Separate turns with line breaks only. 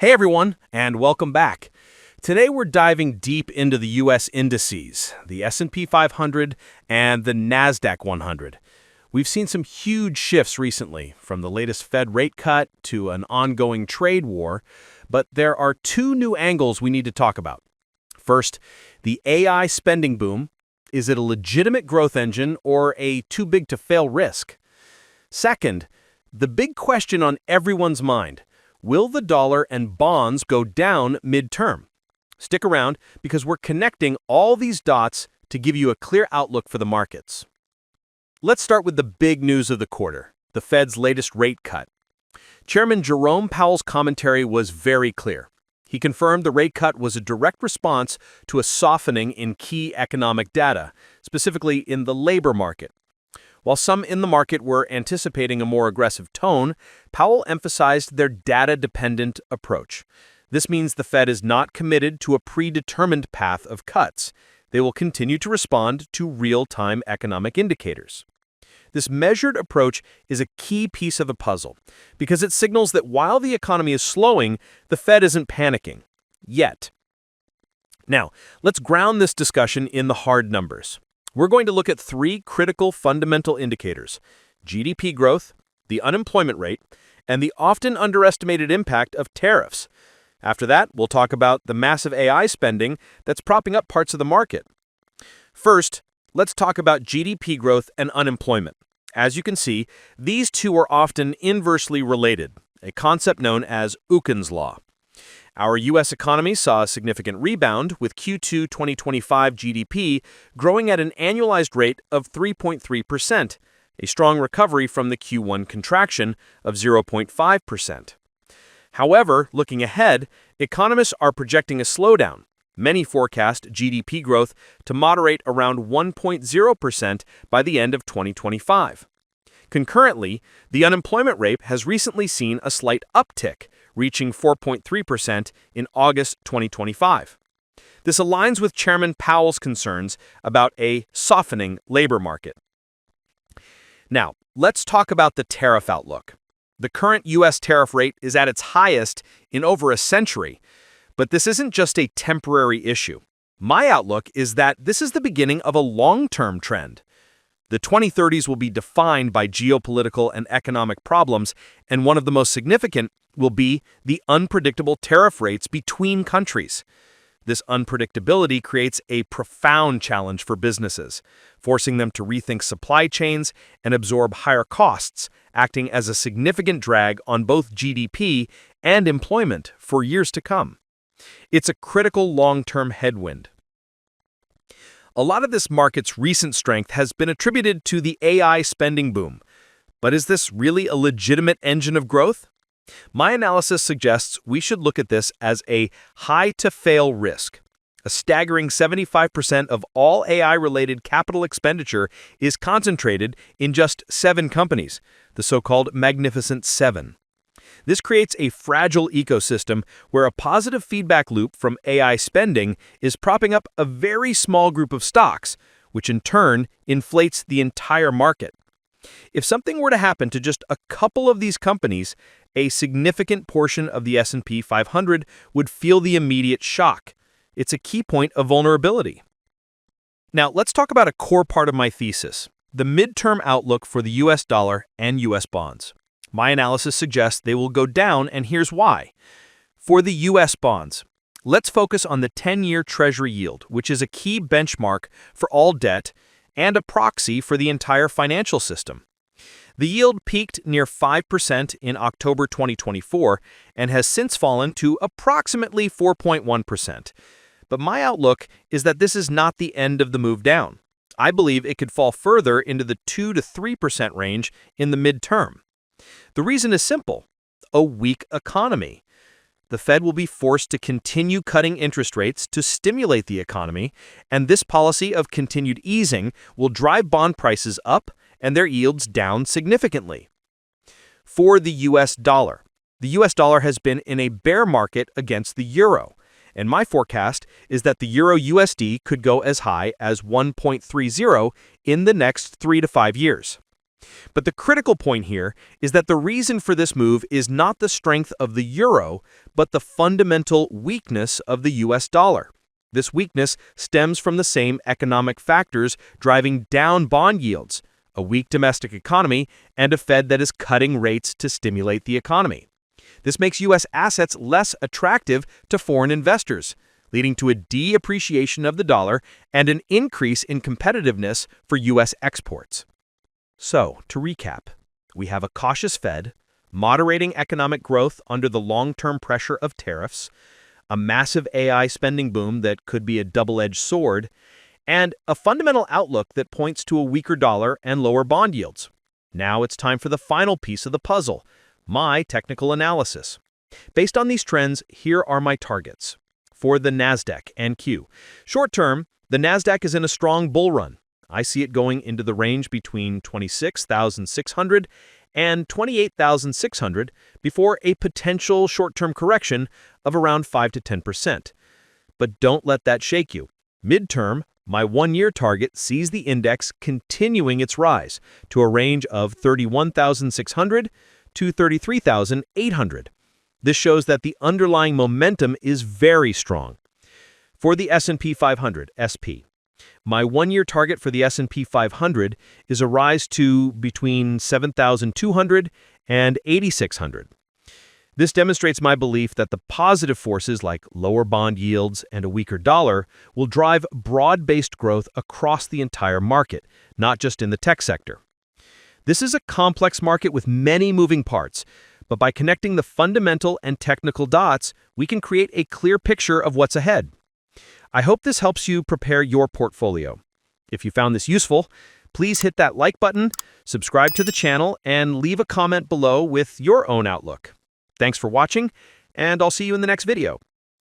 Hey everyone, and welcome back. Today we're diving deep into the US indices, the S&P 500 and the Nasdaq 100. We've seen some huge shifts recently, from the latest Fed rate cut to an ongoing trade war, but there are two new angles we need to talk about. First, the AI spending boom. Is it a legitimate growth engine or a too-big-to-fail risk? Second, the big question on everyone's mind: will the dollar and bonds go down midterm? Stick around, because we're connecting all these dots to give you a clear outlook for the markets. Let's start with the big news of the quarter, the Fed's latest rate cut. Chairman Jerome Powell's commentary was very clear. He confirmed the rate cut was a direct response to a softening in key economic data, specifically in the labor market. While some in the market were anticipating a more aggressive tone, Powell emphasized their data-dependent approach. This means the Fed is not committed to a predetermined path of cuts. They will continue to respond to real-time economic indicators. This measured approach is a key piece of the puzzle, because it signals that while the economy is slowing, the Fed isn't panicking. Yet. Now, let's ground this discussion in the hard numbers. We're going to look at three critical fundamental indicators: GDP growth, the unemployment rate, and the often underestimated impact of tariffs. After that, we'll talk about the massive AI spending that's propping up parts of the market. First, let's talk about GDP growth and unemployment. As you can see, these two are often inversely related, a concept known as Ukken's law. Our U.S. economy saw a significant rebound, with Q2 2025 GDP growing at an annualized rate of 3.3%, a strong recovery from the Q1 contraction of 0.5%. However, looking ahead, economists are projecting a slowdown. Many forecast GDP growth to moderate around 1.0% by the end of 2025. Concurrently, the unemployment rate has recently seen a slight uptick, reaching 4.3% in August 2025. This aligns with Chairman Powell's concerns about a softening labor market. Now, let's talk about the tariff outlook. The current U.S. tariff rate is at its highest in over a century, but this isn't just a temporary issue. My outlook is that this is the beginning of a long-term trend. The 2030s will be defined by geopolitical and economic problems, and one of the most significant will be the unpredictable tariff rates between countries. This unpredictability creates a profound challenge for businesses, forcing them to rethink supply chains and absorb higher costs, acting as a significant drag on both GDP and employment for years to come. It's a critical long-term headwind. A lot of this market's recent strength has been attributed to the AI spending boom. But is this really a legitimate engine of growth? My analysis suggests we should look at this as a high-to-fail risk. A staggering 75% of all AI-related capital expenditure is concentrated in just 7 companies, the so-called Magnificent Seven. This creates a fragile ecosystem where a positive feedback loop from AI spending is propping up a very small group of stocks, which in turn inflates the entire market. If something were to happen to just a couple of these companies, a significant portion of the S&P 500 would feel the immediate shock. It's a key point of vulnerability. Now, let's talk about a core part of my thesis: the midterm outlook for the US dollar and US bonds. My analysis suggests they will go down, and here's why. For the U.S. bonds, let's focus on the 10-year Treasury yield, which is a key benchmark for all debt and a proxy for the entire financial system. The yield peaked near 5% in October 2024 and has since fallen to approximately 4.1%. But my outlook is that this is not the end of the move down. I believe it could fall further into the 2 to 3% range in the midterm. The reason is simple: a weak economy. The Fed will be forced to continue cutting interest rates to stimulate the economy, and this policy of continued easing will drive bond prices up and their yields down significantly. For the U.S. dollar, the U.S. dollar has been in a bear market against the euro, and my forecast is that the euro USD could go as high as 1.30 in the next 3 to 5 years. But the critical point here is that the reason for this move is not the strength of the euro, but the fundamental weakness of the US dollar. This weakness stems from the same economic factors driving down bond yields, a weak domestic economy, and a Fed that is cutting rates to stimulate the economy. This makes U.S. assets less attractive to foreign investors, leading to a depreciation of the dollar and an increase in competitiveness for U.S. exports. So, to recap, we have a cautious Fed, moderating economic growth under the long-term pressure of tariffs, a massive AI spending boom that could be a double-edged sword, and a fundamental outlook that points to a weaker dollar and lower bond yields. Now it's time for the final piece of the puzzle, my technical analysis. Based on these trends, here are my targets. For the Nasdaq NQ. Short term, the Nasdaq is in a strong bull run. I see it going into the range between 26,600 and 28,600 before a potential short-term correction of around 5 to 10%. But don't let that shake you. Midterm, my one-year target sees the index continuing its rise to a range of 31,600 to 33,800. This shows that the underlying momentum is very strong. For the S&P 500, SP, my one-year target for the S&P 500 is a rise to between 7,200 and 8,600. This demonstrates my belief that the positive forces like lower bond yields and a weaker dollar will drive broad-based growth across the entire market, not just in the tech sector. This is a complex market with many moving parts, but by connecting the fundamental and technical dots, we can create a clear picture of what's ahead. I hope this helps you prepare your portfolio. If you found this useful, please hit that like button, subscribe to the channel, and leave a comment below with your own outlook. Thanks for watching, and I'll see you in the next video.